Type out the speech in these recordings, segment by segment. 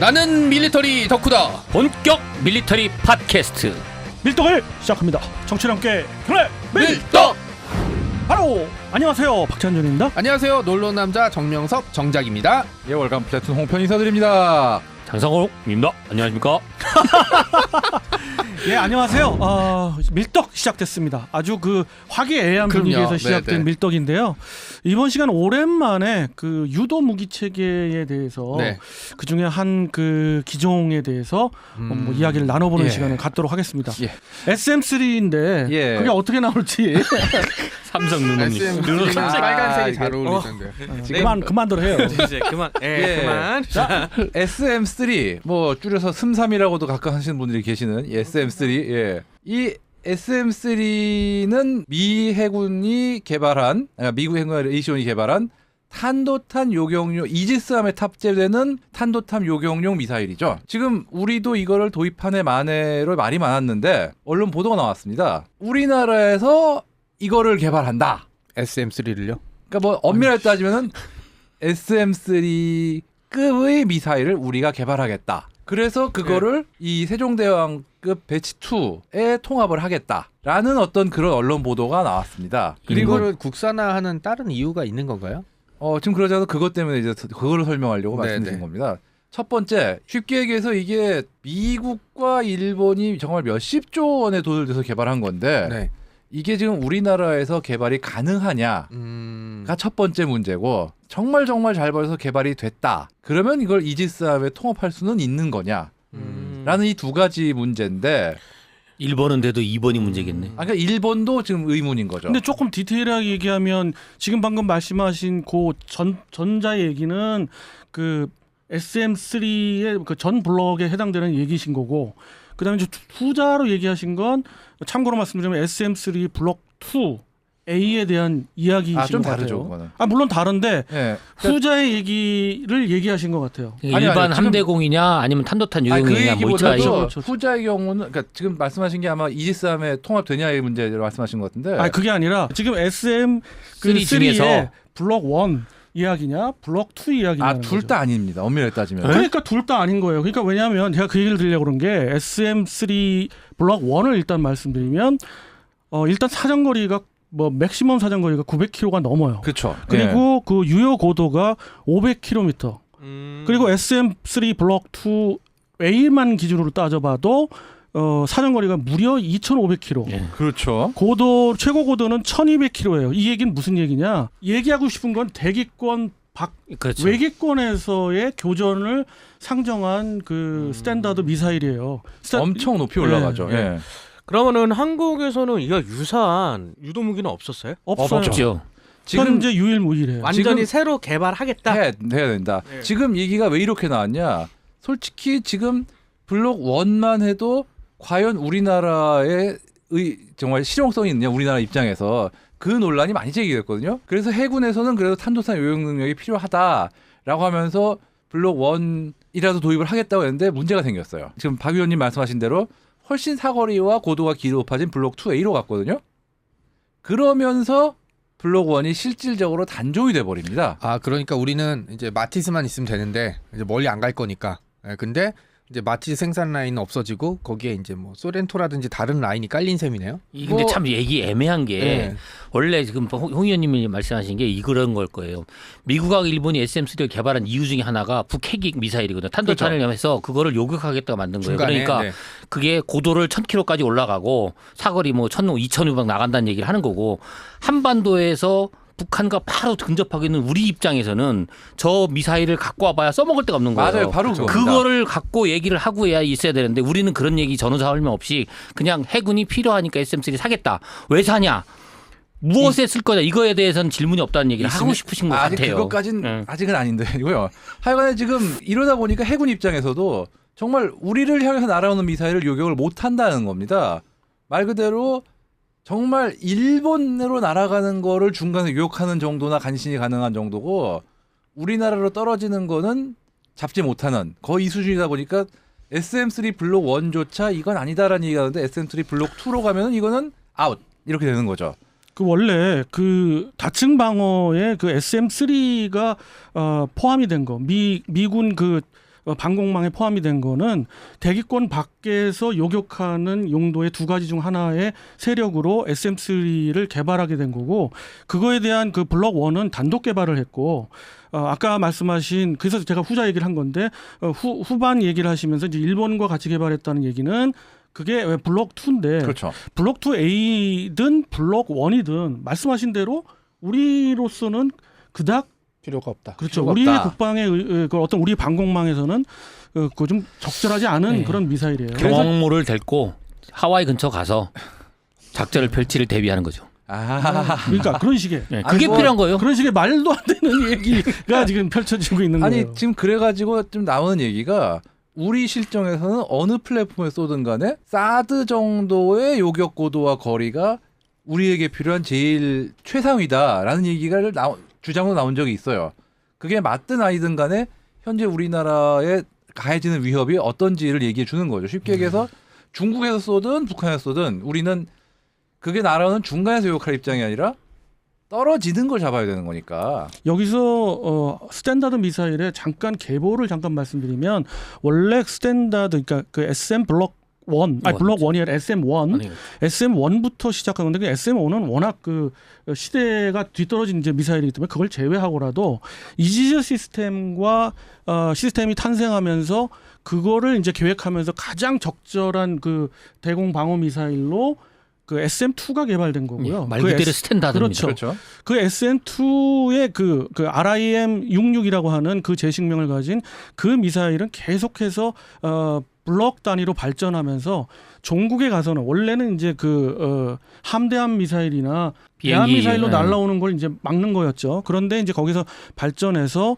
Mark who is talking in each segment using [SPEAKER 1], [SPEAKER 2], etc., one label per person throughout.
[SPEAKER 1] 나는 밀리터리 덕후다.
[SPEAKER 2] 본격 밀리터리 팟캐스트
[SPEAKER 3] 밀떡을 시작합니다. 정치와 함께 경례
[SPEAKER 1] 밀떡.
[SPEAKER 3] 바로 안녕하세요, 박찬준입니다.
[SPEAKER 1] 안녕하세요, 놀러남자 정명섭 정작입니다.
[SPEAKER 4] 예, 월간 플래툰 홍편 인사드립니다.
[SPEAKER 2] 장상호입니다. 안녕하십니까?
[SPEAKER 3] 예, 안녕하세요. 밀떡 시작됐습니다. 아주 그 화기애애한
[SPEAKER 1] 그럼요.
[SPEAKER 3] 분위기에서 시작된
[SPEAKER 1] 네네.
[SPEAKER 3] 밀떡인데요. 이번 시간 오랜만에 그 유도 무기 체계에 대해서
[SPEAKER 1] 네.
[SPEAKER 3] 그 중에 한 그 기종에 대해서 뭐 이야기를 나눠보는
[SPEAKER 1] 예.
[SPEAKER 3] 시간을 갖도록 하겠습니다.
[SPEAKER 1] 예.
[SPEAKER 3] SM3인데
[SPEAKER 4] 예.
[SPEAKER 3] 그게 어떻게 나올지
[SPEAKER 2] 삼성 누놈님.
[SPEAKER 1] SM3는 빨간색이
[SPEAKER 4] 아,
[SPEAKER 1] 잘 어울리던데.
[SPEAKER 3] 그만들 해요.
[SPEAKER 5] 이제 그만.
[SPEAKER 4] 예.
[SPEAKER 5] 그만.
[SPEAKER 4] SM3 뭐 줄여서 SM3이라고도 가끔 하시는 분들이 계시는 이 SM3. 예. 이 SM3는 미 해군이 개발한 미국 해군 에이시온이 개발한 탄도탄 요격용 이지스함에 탑재되는 탄도탄 요격용 미사일이죠. 지금 우리도 이거를 도입한 해 만에로 말이 많았는데 언론 보도가 나왔습니다. 우리나라에서 이거를 개발한다.
[SPEAKER 1] SM3를요?
[SPEAKER 4] 그러니까 뭐 엄밀하게 따지면은 SM3급의 미사일을 우리가 개발하겠다. 그래서 그거를 이 세종대왕급 배치 2에 통합을 하겠다라는 어떤 그런 언론 보도가 나왔습니다. 그리고
[SPEAKER 1] 이거를 국산화하는 다른 이유가 있는 건가요?
[SPEAKER 4] 지금 그러자면 그것 때문에 이제 그거를 설명하려고 말씀드린 겁니다. 첫 번째, 쉽게 얘기해서 이게 미국과 일본이 정말 몇십조 원에 돈을 들여서 개발한 건데
[SPEAKER 1] 네.
[SPEAKER 4] 이게 지금 우리나라에서 개발이 가능하냐가 첫 번째 문제고, 정말 잘 벌어서 개발이 됐다. 그러면 이걸 이지스함에 통합할 수는 있는 거냐? 라는 이 두 가지 문제인데,
[SPEAKER 2] 1번은 돼도 2번이 문제겠네.
[SPEAKER 4] 그러니까 일본도 지금 의문인 거죠.
[SPEAKER 3] 근데 조금 디테일하게 얘기하면 지금 방금 말씀하신 그 전자 얘기는 그 SM3의 그 전 블럭에 해당되는 얘기신 거고, 그다음에 이제 후자로 얘기하신 건 참고로 말씀드리면 SM3 블럭 2 A에 대한 이야기이신
[SPEAKER 4] 좀
[SPEAKER 3] 것
[SPEAKER 4] 다르죠,
[SPEAKER 3] 같아요.
[SPEAKER 4] 그거는.
[SPEAKER 3] 물론 다른데
[SPEAKER 4] 예.
[SPEAKER 3] 후자의 얘기를 얘기하신 것 같아요.
[SPEAKER 2] 일반
[SPEAKER 4] 지금-
[SPEAKER 2] 함대공이냐 아니면 탄도탄
[SPEAKER 4] 아니, 그
[SPEAKER 2] 유형이냐 뭐 이차
[SPEAKER 4] 얘기보다도
[SPEAKER 3] 그렇죠.
[SPEAKER 4] 후자의 경우는, 그러니까 지금 말씀하신 게 아마 이지스함에 통합되냐의 문제를 말씀하신 것 같은데.
[SPEAKER 3] 아니 그게 아니라 지금 SM 그
[SPEAKER 2] 3 중에서
[SPEAKER 3] 3의 블럭 1 이야기냐 블럭 2 이야기냐.
[SPEAKER 4] 둘 다 아닙니다. 엄밀하게 따지면.
[SPEAKER 3] 그러니까 둘 다 아닌 거예요. 그러니까 왜냐하면 제가 그 얘기를 드리려고 그런 게 SM3 블럭 1을 일단 말씀드리면 일단 사정거리가 뭐 맥시멈 사정거리가 900km가 넘어요.
[SPEAKER 4] 그렇죠.
[SPEAKER 3] 그리고 그 유효 고도가 500km. 그리고 SM3 블럭 2 A만 기준으로 따져봐도 사정거리가 무려 2,500km.
[SPEAKER 2] 예.
[SPEAKER 4] 그렇죠.
[SPEAKER 3] 고도 최고 고도는 1,200km예요. 이 얘기는 무슨 얘기냐? 얘기하고 싶은 건 대기권
[SPEAKER 2] 그렇죠.
[SPEAKER 3] 외기권에서의 교전을 상정한 그 스탠다드 미사일이에요.
[SPEAKER 4] 엄청 높이 올라가죠.
[SPEAKER 3] 예, 예.
[SPEAKER 4] 예.
[SPEAKER 5] 그러면은 한국에서는 이거 유사한 유도 무기는 없었어요?
[SPEAKER 3] 없어요.
[SPEAKER 2] 없죠.
[SPEAKER 4] 지금
[SPEAKER 3] 현재 유일무이래요.
[SPEAKER 5] 완전히
[SPEAKER 4] 지금-
[SPEAKER 5] 새로 개발하겠다.
[SPEAKER 4] 해야 된다.
[SPEAKER 5] 예.
[SPEAKER 4] 지금 얘기가 왜 이렇게 나왔냐? 솔직히 지금 블록 1만 해도 과연 우리나라의 정말 실용성이 있느냐, 우리나라 입장에서 그 논란이 많이 제기됐거든요. 그래서 해군에서는 그래도 탄도탄 요격 능력이 필요하다라고 하면서 블록 1이라도 도입을 하겠다고 했는데 문제가 생겼어요. 지금 박 의원님 말씀하신 대로 훨씬 사거리와 고도가 높아진 블록 2A로 갔거든요. 그러면서 블록 1이 실질적으로 단종이 돼 버립니다.
[SPEAKER 1] 아, 그러니까 우리는 이제 마티스만 있으면 되는데 이제 멀리 안 갈 거니까. 예, 근데 이제 마티스 생산 라인은 없어지고 거기에 이제 뭐 소렌토라든지 다른 라인이 깔린 셈이네요.
[SPEAKER 2] 이 근데 참 얘기 애매한 게
[SPEAKER 1] 예.
[SPEAKER 2] 원래 지금 홍 의원님이 말씀하신 게 그런 걸 거예요. 미국하고 일본이 SM3를 개발한 이유 중에 하나가 북핵 미사일이거든요. 탄도탄을 해서 그거를 요격하겠다고 만든 거예요.
[SPEAKER 1] 중간에,
[SPEAKER 2] 그러니까
[SPEAKER 1] 네.
[SPEAKER 2] 그게 고도를 1,000km까지 올라가고 사거리 뭐 1,200 나간다는 얘기를 하는 거고, 한반도에서 북한과 바로 근접하고 있는 우리 입장에서는 저 미사일을 갖고 와봐야 써먹을 데가 없는 거예요.
[SPEAKER 4] 맞아요, 바로 그겁니다.
[SPEAKER 2] 그거를 갖고 얘기를 하고 해야 있어야 되는데 우리는 그런 얘기 전후사 설명 없이 그냥 해군이 필요하니까 SM3 사겠다. 왜 사냐? 무엇에 쓸 거냐? 이거에 대해서는 질문이 없다는 얘기를 하고 싶으신 것
[SPEAKER 4] 아직
[SPEAKER 2] 같아요.
[SPEAKER 4] 그것까진
[SPEAKER 2] 예.
[SPEAKER 4] 아직은 아닌데요. 하여간에 지금 이러다 보니까 해군 입장에서도 정말 우리를 향해서 날아오는 미사일을 요격을 못 한다는 겁니다. 말 그대로 정말 일본으로 날아가는 거를 중간에 요격하는 정도나 간신히 가능한 정도고, 우리나라로 떨어지는 거는 잡지 못하는 거의 이 수준이다 보니까 SM3 블록 1조차 이건 아니다라는 얘기가 나는데 SM3 블록 2로 가면은 이거는 아웃 이렇게 되는 거죠.
[SPEAKER 3] 그 원래 그 다층 방어에 그 SM3가 포함이 된 거, 미군 그 방공망에 포함이 된 거는 대기권 밖에서 요격하는 용도의 두 가지 중 하나의 세력으로 SM3를 개발하게 된 거고 그거에 대한 그 블록 1은 단독 개발을 했고 아까 말씀하신 그래서 제가 후자 얘기를 한 건데 후반 얘기를 하시면서 이제 일본과 같이 개발했다는 얘기는 그게 왜 블록 2인데
[SPEAKER 4] 그렇죠.
[SPEAKER 3] 블록 2A든 블록 1이든 말씀하신 대로 우리로서는 그닥
[SPEAKER 1] 필요가 없다.
[SPEAKER 3] 그렇죠.
[SPEAKER 4] 필요가
[SPEAKER 3] 우리의
[SPEAKER 4] 없다.
[SPEAKER 3] 국방의 그 어떤 우리 방공망에서는 그 좀 적절하지 않은
[SPEAKER 2] 네.
[SPEAKER 3] 그런 미사일이에요.
[SPEAKER 2] 경항모를 데리고 하와이 근처 가서 작전을 펼치를 대비하는 거죠.
[SPEAKER 3] 그러니까 그런 식의
[SPEAKER 2] 네,
[SPEAKER 4] 아니,
[SPEAKER 2] 그게
[SPEAKER 4] 뭐
[SPEAKER 2] 필요한 거예요.
[SPEAKER 3] 그런 식의 말도 안 되는 얘기가 지금 펼쳐지고 있는
[SPEAKER 4] 아니
[SPEAKER 3] 거예요.
[SPEAKER 4] 지금 그래가지고 좀 나오는 얘기가 우리 실정에서는 어느 플랫폼에 쏘든 간에 사드 정도의 요격 고도와 거리가 우리에게 필요한 제일 최상위다라는 얘기가 주장으로 나온 적이 있어요. 그게 맞든 아니든 간에 현재 우리나라에 가해지는 위협이 어떤지를 얘기해 주는 거죠. 쉽게 얘기해서 중국에서 쏘든 북한에서 쏘든 우리는 그게 나라는 중간에서 요격할 입장이 아니라 떨어지는 걸 잡아야 되는 거니까.
[SPEAKER 3] 여기서 스탠다드 미사일의 잠깐 계보를 잠깐 말씀드리면 원래 스탠다드 그러니까 그 SM 블록 1, 아니 블록 1이 아니라 SM1,
[SPEAKER 2] 아니,
[SPEAKER 3] SM1부터 시작한 건데 그 SM1은 워낙 그 시대가 뒤떨어진 이제 미사일이기 때문에 그걸 제외하고라도 이지스 시스템과 시스템이 탄생하면서 그거를 이제 계획하면서 가장 적절한 그 대공 방어 미사일로 그 SM2가 개발된 거고요.
[SPEAKER 2] 말 그대로 스탠다드입니다.
[SPEAKER 3] 그렇죠. 그 SM2의 그 RIM-66이라고 하는 그 제식명을 가진 그 미사일은 계속해서 블록 단위로 발전하면서 종국에 가서는 원래는 이제 함대함 미사일이나 비함
[SPEAKER 2] 비행기,
[SPEAKER 3] 미사일로
[SPEAKER 2] 네.
[SPEAKER 3] 날라오는 걸 이제 막는 거였죠. 그런데 이제 거기서 발전해서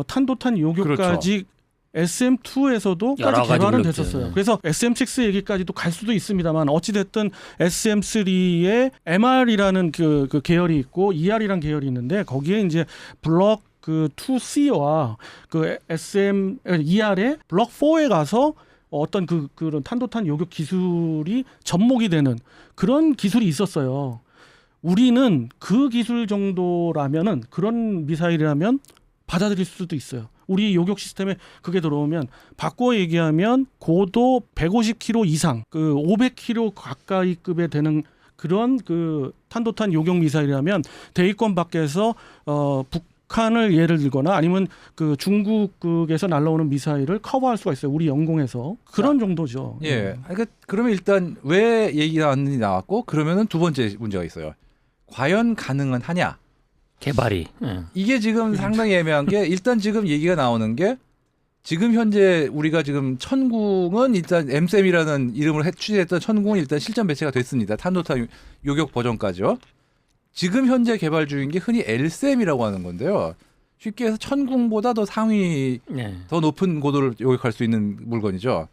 [SPEAKER 3] 탄도탄 요격까지 SM2에서도
[SPEAKER 2] 여러
[SPEAKER 3] 까지
[SPEAKER 2] 가지
[SPEAKER 3] 개발은
[SPEAKER 2] 블록들.
[SPEAKER 3] 됐었어요. 그래서 SM6 얘기까지도 갈 수도 있습니다만 어찌됐든 SM3의 MR이라는 그 계열이 있고 ER이라는 계열이 있는데 거기에 이제 블록 그 2C와 그 ER의 블록 4에 가서 어떤 그런 탄도탄 요격 기술이 접목이 되는 그런 기술이 있었어요. 우리는 그 기술 정도라면은 그런 미사일이라면 받아들일 수도 있어요. 우리 요격 시스템에 그게 들어오면 바꿔 얘기하면 고도 150km 이상, 그 500km 가까이 급에 되는 그런 그 탄도탄 요격 미사일이라면 대기권 밖에서 북한을 예를 들거나 아니면 그 중국에서 날라오는 미사일을 커버할 수가 있어요. 우리 영공에서 그런 정도죠.
[SPEAKER 4] 예. 그러니까 그러면 일단 왜 얘기가 나왔고 그러면은 두 번째 문제가 있어요. 과연 가능은 하냐?
[SPEAKER 2] 개발이. 예.
[SPEAKER 4] 이게 지금 상당히 애매한 게 일단 지금 얘기가 나오는 게 지금 현재 우리가 지금 천궁은 일단 MSAM이라는 이름으로 취재했던 천궁은 일단 실전 배치가 됐습니다. 탄도탄 요격 버전까지요. 지금 현재 개발 중인 게 흔히 LSAM이라고 하는 건데요. 쉽게 해서 천궁보다 더 상위
[SPEAKER 2] 네.
[SPEAKER 4] 더 높은 고도를 요격할 수 있는 물건이죠.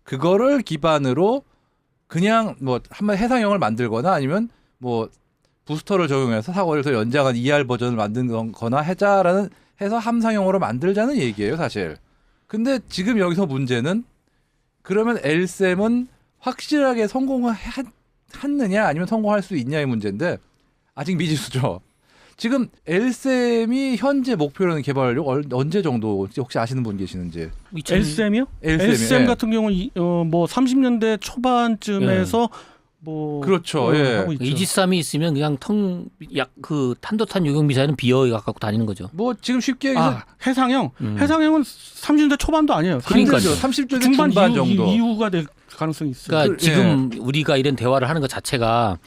[SPEAKER 4] 그거를 기반으로 그냥 뭐 한번 해상형을 만들거나 아니면 뭐 부스터를 적용해서 사거리를 더 연장한 ER 버전을 만든거나 해서 함상형으로 만들자는 얘기예요, 사실. 근데 지금 여기서 문제는 그러면 LSAM은 확실하게 성공을 했느냐 아니면 성공할 수 있냐의 문제인데 아직 미지수죠. 지금 LSAM이 현재 목표로는 개발력 언제 정도 혹시 아시는 분 계시는지?
[SPEAKER 3] LSM이요? LSM 같은 경우는 뭐 30년대 초반쯤에서 뭐
[SPEAKER 4] 그렇죠. 예.
[SPEAKER 3] 하고 있죠.
[SPEAKER 2] 이지스함이 있으면 그냥 그 탄도탄 요격 미사일은 비어에 갖고 다니는 거죠.
[SPEAKER 4] 뭐 지금 쉽게 얘기해서
[SPEAKER 3] 해상형. 해상형은 30년대 초반도 아니에요.
[SPEAKER 2] 그러니까요.
[SPEAKER 4] 30대
[SPEAKER 3] 중반
[SPEAKER 4] 중반 정도.
[SPEAKER 3] 이후가 될 가능성이 있어요.
[SPEAKER 2] 그러니까
[SPEAKER 4] 그-
[SPEAKER 2] 지금 우리가 이런 대화를 하는 것 자체가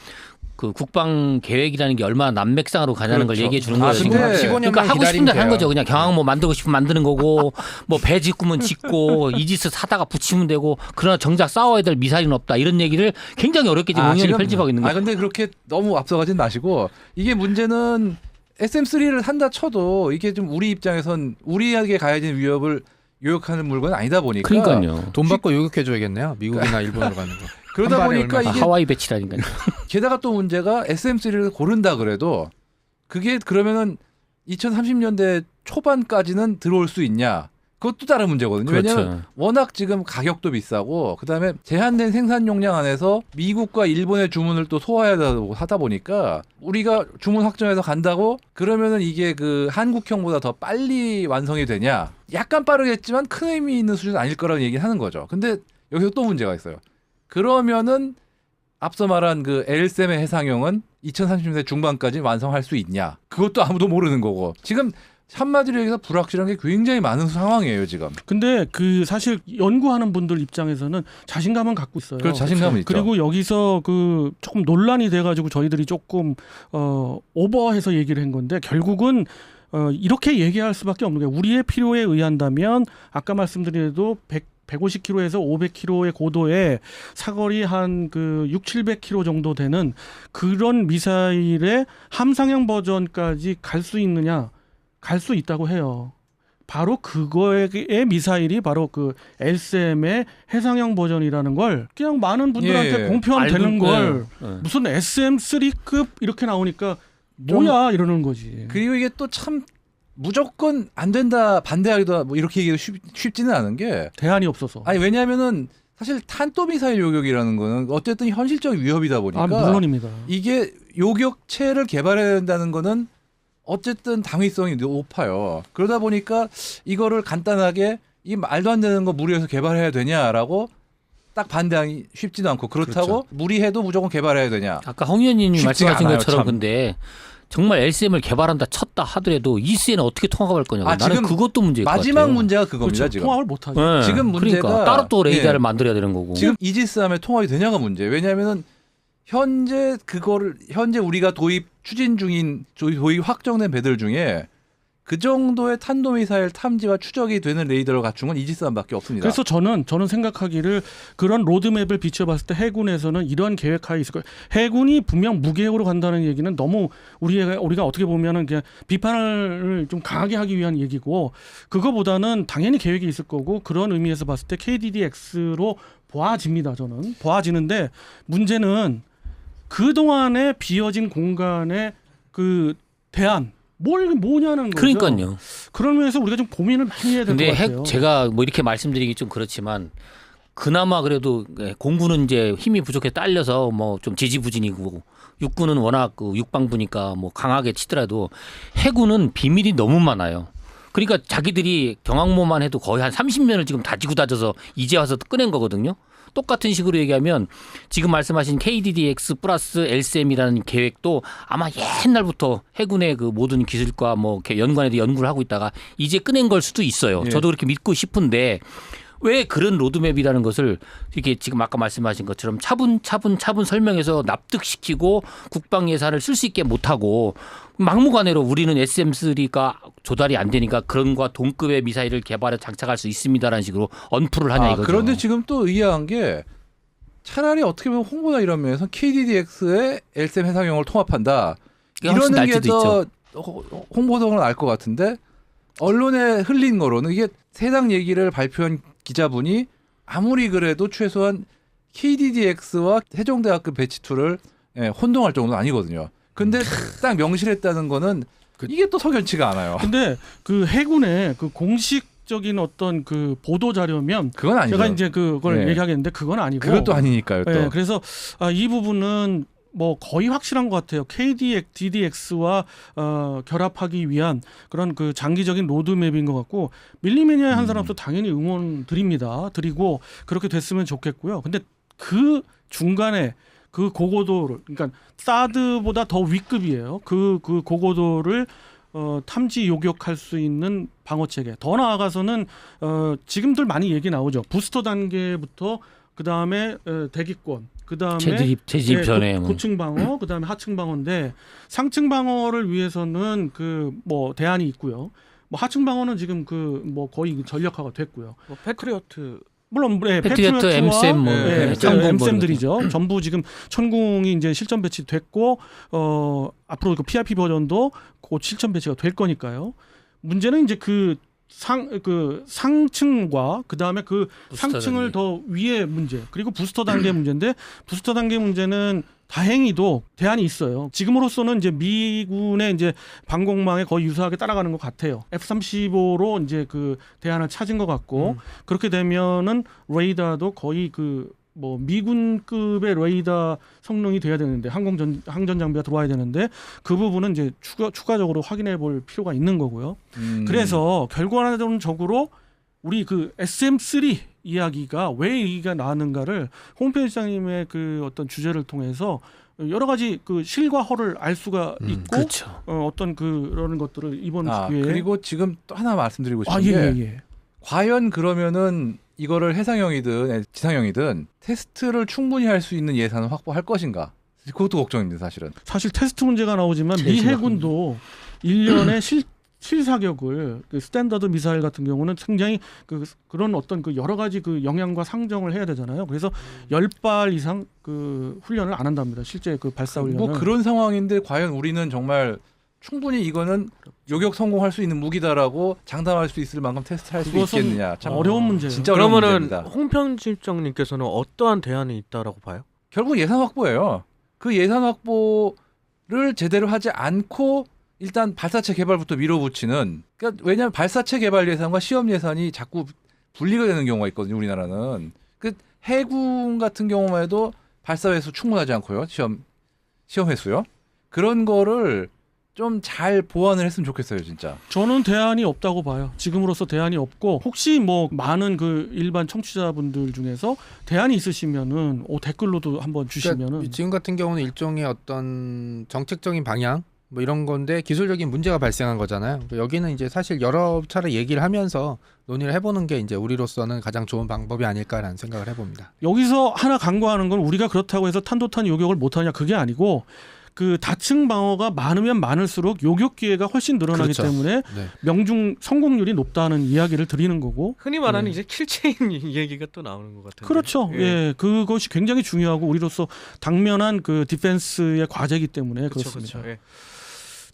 [SPEAKER 2] 그 국방 계획이라는 게 얼마나 난맥상으로 가냐는 걸
[SPEAKER 4] 그렇죠.
[SPEAKER 2] 얘기해 주는
[SPEAKER 4] 아,
[SPEAKER 2] 거예요. 지금.
[SPEAKER 4] 근데
[SPEAKER 1] 15년만
[SPEAKER 2] 그러니까 하고 싶은 대로 하는
[SPEAKER 1] 기다리면
[SPEAKER 2] 거죠.
[SPEAKER 1] 돼요.
[SPEAKER 2] 그냥 경항모 만들고 싶으면 만드는 거고 뭐 배 짓고면 짓고 이지스 사다가 붙이면 되고 그러나 정작 싸워야 될 미사일은 없다. 이런 얘기를 굉장히 어렵게 지금 의견이 펼쳐지고 있는 거예요.
[SPEAKER 4] 근데 그렇게 너무 앞서가진 마시고 이게 문제는 SM3를 한다 쳐도 이게 좀 우리 입장에선 우리에게 가해진 위협을 요격하는 물건은 아니다 보니까
[SPEAKER 2] 그러니까요.
[SPEAKER 1] 돈 받고 요격해줘야겠네요. 미국이나 일본으로 가는 거.
[SPEAKER 4] 그러다
[SPEAKER 1] 한 발에
[SPEAKER 4] 보니까
[SPEAKER 1] 얼마?
[SPEAKER 2] 아,
[SPEAKER 4] 이게
[SPEAKER 2] 하와이 배치라니까요.
[SPEAKER 4] 게다가 또 문제가 SM3를 고른다 그래도 그게 그러면은 2030년대 초반까지는 들어올 수 있냐? 그것도 다른 문제거든요.
[SPEAKER 2] 그렇죠.
[SPEAKER 4] 왜냐하면 워낙 지금 가격도 비싸고 그다음에 제한된 생산 용량 안에서 미국과 일본의 주문을 또 소화해야 하다 보니까 우리가 주문 확정해서 간다고 그러면은 이게 그 한국형보다 더 빨리 완성이 되냐? 약간 빠르겠지만 큰 의미 있는 수준은 아닐 거라는 얘기를 하는 거죠. 근데 여기서 또 문제가 있어요. 그러면은 앞서 말한 그 L셈의 해상형은 2030년대 중반까지 완성할 수 있냐? 그것도 아무도 모르는 거고 지금 한마디로 얘기해서 불확실한 게 굉장히 많은 상황이에요 지금.
[SPEAKER 3] 근데 그 사실 연구하는 분들 입장에서는 자신감은 갖고 있어요.
[SPEAKER 4] 그렇죠. 자신감은 있죠.
[SPEAKER 3] 그리고 여기서 그 조금 논란이 돼가지고 저희들이 조금 오버해서 얘기를 한 건데 결국은 이렇게 얘기할 수밖에 없는 게 우리의 필요에 의한다면 아까 말씀드린 대로 150km에서 500km의 고도에 사거리 한 그 600-700km 정도 되는 그런 미사일의 함상형 버전까지 갈 수 있느냐? 갈 수 있다고 해요. 바로 그거의 미사일이 바로 그 LCM의 해상형 버전이라는 걸 그냥 많은 분들한테 공표하면 되는 걸 무슨 SM3급 이렇게 나오니까 뭐야 이러는 거지.
[SPEAKER 4] 그리고 이게 또 참 무조건 안 된다 반대하기도 뭐 이렇게 얘기도 쉽지는 않은 게
[SPEAKER 3] 대안이 없어서.
[SPEAKER 4] 아니 왜냐하면은 사실 탄도미사일 요격이라는 거는 어쨌든 현실적 위협이다 보니까
[SPEAKER 3] 물론입니다.
[SPEAKER 4] 이게 요격체를 개발해야 된다는 거는 어쨌든 당위성이 높아요. 그러다 보니까 이거를 간단하게 이 말도 안 되는 거 무리해서 개발해야 되냐라고 딱 반대하기 쉽지도 않고 그렇다고
[SPEAKER 3] 그렇죠.
[SPEAKER 4] 무리해도 무조건 개발해야 되냐.
[SPEAKER 2] 아까 홍 의원님이
[SPEAKER 4] 쉽지가
[SPEAKER 2] 말씀하신
[SPEAKER 4] 않아요,
[SPEAKER 2] 것처럼
[SPEAKER 4] 참.
[SPEAKER 2] 근데 정말 LCM을 개발한다 쳤다 하더라도 EC에는 어떻게 통합할 거냐고. 나는
[SPEAKER 4] 지금
[SPEAKER 2] 그것도 문제일 것
[SPEAKER 4] 마지막
[SPEAKER 2] 같아요.
[SPEAKER 4] 문제가 그겁니다.
[SPEAKER 3] 그렇죠.
[SPEAKER 4] 지금.
[SPEAKER 3] 통합을 못하죠.
[SPEAKER 2] 네.
[SPEAKER 4] 지금 문제가
[SPEAKER 2] 그러니까 따로 또 레이더를
[SPEAKER 4] 예.
[SPEAKER 2] 만들어야 되는 거고.
[SPEAKER 4] 지금 이지스함에 통합이 되냐가 문제. 왜냐하면은 현재 우리가 도입 추진 중인 도입 확정된 배들 중에 그 정도의 탄도미사일 탐지와 추적이 되는 레이더를 갖춘 건 이지스함밖에 없습니다.
[SPEAKER 3] 그래서 저는 생각하기를 그런 로드맵을 비춰봤을 때 해군에서는 이런 계획하에 있을 거예요. 해군이 분명 무계획으로 간다는 얘기는 너무 우리가 어떻게 보면은 그냥 비판을 좀 강하게 하기 위한 얘기고 그거보다는 당연히 계획이 있을 거고 그런 의미에서 봤을 때 KDDX로 보아집니다. 저는 보아지는데 문제는 그 동안에 비어진 공간의 그 대안. 뭐냐는 거죠.
[SPEAKER 2] 그러니까요.
[SPEAKER 3] 그런 면에서 우리가 좀 고민을 많이 해야 될 것
[SPEAKER 2] 근데
[SPEAKER 3] 같아요.
[SPEAKER 2] 제가 뭐 이렇게 말씀드리기 좀 그렇지만 그나마 그래도 공군은 이제 힘이 부족해 딸려서 뭐 좀 지지부진이고 육군은 워낙 그 육방부니까 뭐 강하게 치더라도 해군은 비밀이 너무 많아요. 그러니까 자기들이 경항모만 해도 거의 한 30년을 지금 다지고 다져서 이제 와서 꺼낸 거거든요. 똑같은 식으로 얘기하면 지금 말씀하신 KDDX 플러스 LCM이라는 계획도 아마 옛날부터 해군의 그 모든 기술과 뭐 연관에도 연구를 하고 있다가 이제 꺼낸 걸 수도 있어요.
[SPEAKER 4] 예.
[SPEAKER 2] 저도 그렇게 믿고 싶은데 왜 그런 로드맵이라는 것을 이렇게 지금 아까 말씀하신 것처럼 차분차분 설명해서 납득시키고 국방 예산을 쓸 수 있게 못하고 막무가내로 우리는 SM3가 조달이 안 되니까 그런 과 동급의 미사일을 개발해 장착할 수 있습니다라는 식으로 언프를 하냐 이거죠.
[SPEAKER 4] 그런데 지금 또 의아한 게 차라리 어떻게 보면 홍보나 이런 면에서 KDDX의 LCM 해상형을 통합한다.
[SPEAKER 2] 그게 훨씬
[SPEAKER 4] 이러는
[SPEAKER 2] 나을
[SPEAKER 4] 게
[SPEAKER 2] 수도
[SPEAKER 4] 더 홍보성은 알 것 같은데 언론에 흘린 거로는 이게 해당 얘기를 발표한 기자분이 아무리 그래도 최소한 KDDX와 세종대학교 배치2를 혼동할 정도는 아니거든요. 근데 딱 명시했다는 거는 이게 또 석연치가 않아요.
[SPEAKER 3] 근데 그 해군의 그 공식적인 어떤 그 보도 자료면
[SPEAKER 4] 그건 아니죠.
[SPEAKER 3] 제가 이제 그걸
[SPEAKER 4] 네.
[SPEAKER 3] 얘기하겠는데 그건 아니고
[SPEAKER 4] 그것도 아니니까요. 또.
[SPEAKER 3] 네, 그래서 이 부분은 뭐 거의 확실한 것 같아요. KDDX와 결합하기 위한 그런 그 장기적인 로드맵인 것 같고 밀리매니아 한 사람도 당연히 응원 드리고 그렇게 됐으면 좋겠고요. 근데 그 중간에 그 고고도를 그러니까 사드보다 더 위급이에요. 그 고고도를 탐지 요격할 수 있는 방어 체계. 더 나아가서는 지금들 많이 얘기 나오죠. 부스터 단계부터 그 다음에 대기권, 그 다음에
[SPEAKER 2] 재집 전에
[SPEAKER 3] 고층 방어, 그 다음에 하층 방어인데 상층 방어를 위해서는 그 뭐 대안이 있고요. 뭐 하층 방어는 지금 그 뭐 거의 전력화가 됐고요.
[SPEAKER 5] 뭐 패트리어트
[SPEAKER 3] 물론
[SPEAKER 2] 패트리어트 M-SAM 뭐
[SPEAKER 3] M-SAM들이죠. 전부 지금 천궁이 이제 실전 배치됐고 앞으로 그 PRP 버전도 곧 실전 배치가 될 거니까요. 문제는 이제 그 상층과 그 다음에 그 상층을
[SPEAKER 2] 단계.
[SPEAKER 3] 더 위의 문제 그리고 부스터 단계 문제인데 부스터 단계 문제는 다행히도 대안이 있어요. 지금으로서는 이제 미군의 이제 방공망에 거의 유사하게 따라가는 것 같아요. F-35로 이제 그 대안을 찾은 것 같고 그렇게 되면은 레이더도 거의 그 뭐 미군급의 레이더 성능이 돼야 되는데 항전 장비가 들어와야 되는데 그 부분은 이제 추가적으로 확인해 볼 필요가 있는 거고요. 그래서 결과론적으로 우리 그 SM3 이야기가 왜 얘기가 나왔는가를 홍편집장님의 그 어떤 주제를 통해서 여러 가지 그 실과 허를 알 수가 있고
[SPEAKER 2] 그렇죠.
[SPEAKER 3] 어떤 그런 것들을 이번 기회에
[SPEAKER 4] 그리고 지금 또 하나 말씀드리고 싶은 게 과연 그러면은 이거를 해상형이든 지상형이든 테스트를 충분히 할 수 있는 예산을 확보할 것인가? 그것도 걱정입니다, 사실은.
[SPEAKER 3] 사실 테스트 문제가 나오지만 미 해군도 1년에 실사격을 그 스탠더드 미사일 같은 경우는 굉장히 그런 어떤 그 여러 가지 그 영향과 상정을 해야 되잖아요. 그래서 10발 이상 그 훈련을 안 한답니다. 실제 그 발사 훈련을.
[SPEAKER 4] 뭐 그런 상황인데 과연 우리는 정말 충분히 이거는 요격 성공할 수 있는 무기다라고 장담할 수 있을 만큼 테스트할 수 있겠느냐? 참
[SPEAKER 3] 어려운 문제예요.
[SPEAKER 4] 진짜 어려운
[SPEAKER 5] 그러면은
[SPEAKER 4] 문제입니다.
[SPEAKER 5] 홍편집장님께서는 어떠한 대안이 있다라고 봐요?
[SPEAKER 4] 결국 예산 확보예요. 그 예산 확보를 제대로 하지 않고 일단 발사체 개발부터 밀어붙이는. 그러니까 왜냐하면 발사체 개발 예산과 시험 예산이 자꾸 분리가 되는 경우가 있거든요. 우리나라는 그 해군 같은 경우만 해도 발사 횟수 충분하지 않고요. 시험 횟수요. 그런 거를 좀 잘 보완을 했으면 좋겠어요, 진짜.
[SPEAKER 3] 저는 대안이 없다고 봐요. 지금으로서 대안이 없고 혹시 뭐 많은 그 일반 청취자분들 중에서 대안이 있으시면은 댓글로도 한번 주시면은
[SPEAKER 1] 그러니까 지금 같은 경우는 일종의 어떤 정책적인 방향 뭐 이런 건데 기술적인 문제가 발생한 거잖아요. 여기는 이제 사실 여러 차례 얘기를 하면서 논의를 해보는 게 이제 우리로서는 가장 좋은 방법이 아닐까라는 생각을 해봅니다.
[SPEAKER 3] 여기서 하나 간과하는 건 우리가 그렇다고 해서 탄도탄 요격을 못하냐 그게 아니고 그 다층 방어가 많으면 많을수록 요격 기회가 훨씬 늘어나기
[SPEAKER 1] 그렇죠.
[SPEAKER 3] 때문에
[SPEAKER 1] 네.
[SPEAKER 3] 명중 성공률이 높다는 이야기를 드리는 거고
[SPEAKER 5] 흔히 말하는 이제 킬체인 얘기가 또 나오는 것 같은데.
[SPEAKER 3] 그렇죠. 예, 그것이 굉장히 중요하고 우리로서 당면한 그 디펜스의 과제이기 때문에 그렇습니다.
[SPEAKER 5] 그렇죠. 예.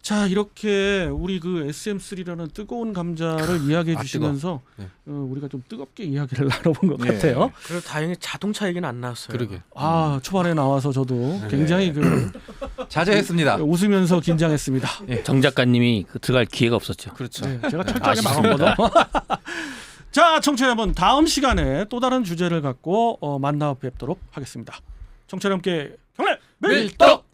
[SPEAKER 3] 자 이렇게 우리 그 SM3라는 뜨거운 감자를 이야기해 주시면서
[SPEAKER 1] 네.
[SPEAKER 3] 우리가 좀 뜨겁게 이야기를 나눠본 것
[SPEAKER 4] 예.
[SPEAKER 3] 같아요.
[SPEAKER 5] 그래도 다행히 자동차 얘기는 안 나왔어요.
[SPEAKER 1] 그러게.
[SPEAKER 3] 초반에 나와서 저도 굉장히 그
[SPEAKER 4] 자제했습니다.
[SPEAKER 3] 웃으면서 긴장했습니다.
[SPEAKER 2] 정 작가님이 들어갈 기회가 없었죠.
[SPEAKER 1] 그렇죠.
[SPEAKER 3] 네, 제가 철저하게
[SPEAKER 2] 아쉽습니다.
[SPEAKER 3] 막았거든요. 자, 청취자 여러분 다음 시간에 또 다른 주제를 갖고 만나 뵙도록 하겠습니다. 청취자 여러분께 경례 밀떡!